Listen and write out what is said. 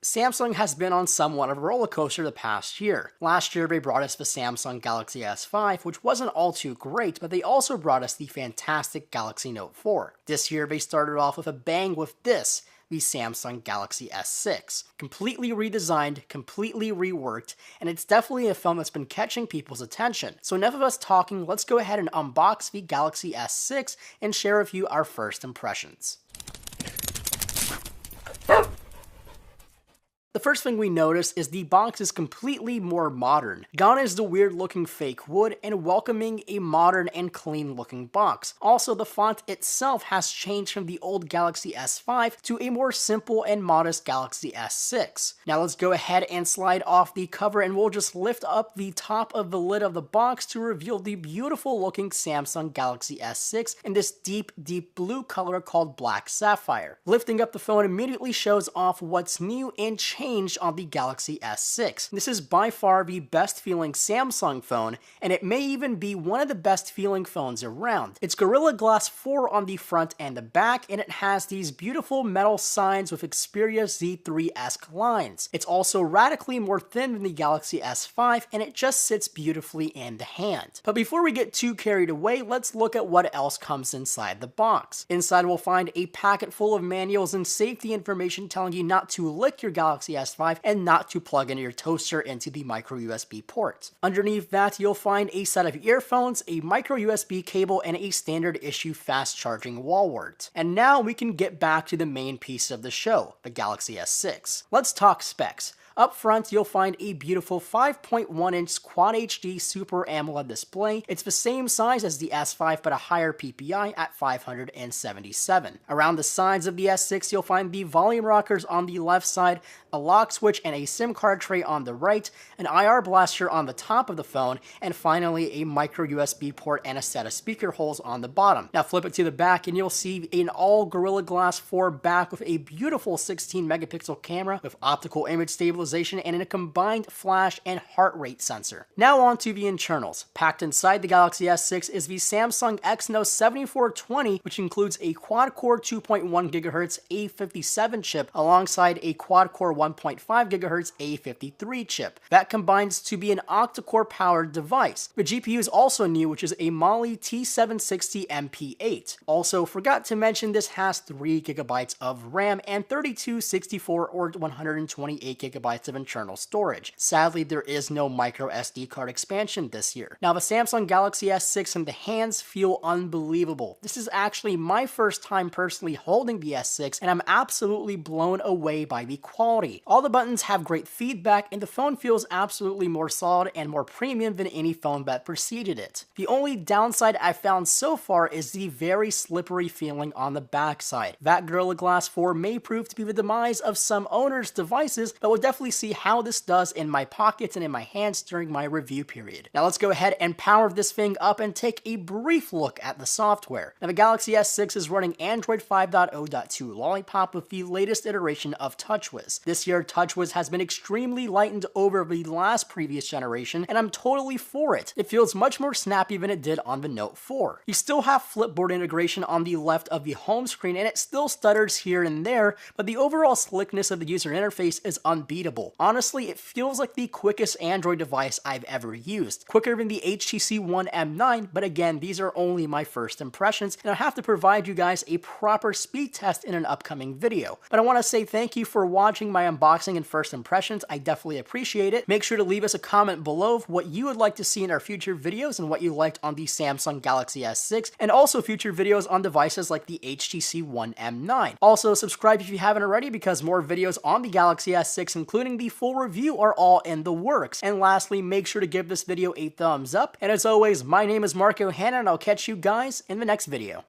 Samsung has been on somewhat of a roller coaster the past year. Last year they brought us the Samsung Galaxy S5, which wasn't all too great, but they also brought us the fantastic Galaxy Note 4. This year they started off with a bang with this, the Samsung Galaxy S6. Completely redesigned, completely reworked, and it's definitely a phone that's been catching people's attention. So enough of us talking, let's go ahead and unbox the Galaxy S6 and share with you our first impressions. The first thing we notice is the box is completely more modern. Gone is the weird looking fake wood and welcoming a modern and clean looking box. Also, the font itself has changed from the old Galaxy S5 to a more simple and modest Galaxy S6. Now let's go ahead and slide off the cover and we'll just lift up the top of the lid of the box to reveal the beautiful looking Samsung Galaxy S6 in this deep blue color called Black Sapphire. Lifting up the phone immediately shows off what's new and changed on the Galaxy S6. This is by far the best feeling Samsung phone, and it may even be one of the best feeling phones around. It's Gorilla Glass 4 on the front and the back, and it has these beautiful metal signs with Xperia Z3-esque lines. It's also radically more thin than the Galaxy S5, and it just sits beautifully in the hand. But before we get too carried away, let's look at what else comes inside the box. Inside we'll find a packet full of manuals and safety information telling you not to lick your Galaxy S5 and not to plug in your toaster into the micro USB port. Underneath that, you'll find a set of earphones, a micro USB cable, and a standard issue fast charging wall wart. And now we can get back to the main piece of the show, the Galaxy S6. Let's talk specs. Up front, you'll find a beautiful 5.1-inch Quad HD Super AMOLED display. It's the same size as the S5 but a higher PPI at 577. Around the sides of the S6, you'll find the volume rockers on the left side, a lock switch and a SIM card tray on the right, an IR blaster on the top of the phone, and finally a micro USB port and a set of speaker holes on the bottom. Now flip it to the back and you'll see an all Gorilla Glass 4 back with a beautiful 16 megapixel camera with optical image stabilization and a combined flash and heart rate sensor. Now on to the internals. Packed inside the Galaxy S6 is the Samsung Exynos 7420, which includes a quad-core 2.1 GHz A57 chip alongside a quad-core 1.5 GHz A53 chip. That combines to be an octa-core powered device. The GPU is also new, which is a Mali T760 MP8. Also, forgot to mention this has 3 GB of RAM and 32, 64, or 128 GB of internal storage. Sadly, there is no micro SD card expansion this year. Now, the Samsung Galaxy S6 in the hands feel unbelievable. This is actually my first time personally holding the S6, and I'm absolutely blown away by the quality. All the buttons have great feedback, and the phone feels absolutely more solid and more premium than any phone that preceded it. The only downside I've found so far is the very slippery feeling on the backside. That Gorilla Glass 4 may prove to be the demise of some owners' devices, but we'll definitely see how this does in my pockets and in my hands during my review period. Now let's go ahead and power this thing up and take a brief look at the software. Now the Galaxy S6 is running Android 5.0.2 Lollipop with the latest iteration of TouchWiz. This year TouchWiz has been extremely lightened over the last previous generation, and I'm totally for it. It feels much more snappy than it did on the Note 4. You still have Flipboard integration on the left of the home screen, and it still stutters here and there, but the overall slickness of the user interface is unbeatable. Honestly, it feels like the quickest Android device I've ever used. Quicker than the HTC One M9, but again, these are only my first impressions, and I'll have to provide you guys a proper speed test in an upcoming video. But I want to say thank you for watching my unboxing and first impressions. I definitely appreciate it. Make sure to leave us a comment below of what you would like to see in our future videos and what you liked on the Samsung Galaxy S6, and also future videos on devices like the HTC One M9. Also, subscribe if you haven't already because more videos on the Galaxy S6, including the full review, are all in the works. And lastly, make sure to give this video a thumbs up. And as always, my name is Marco Hanna, and I'll catch you guys in the next video.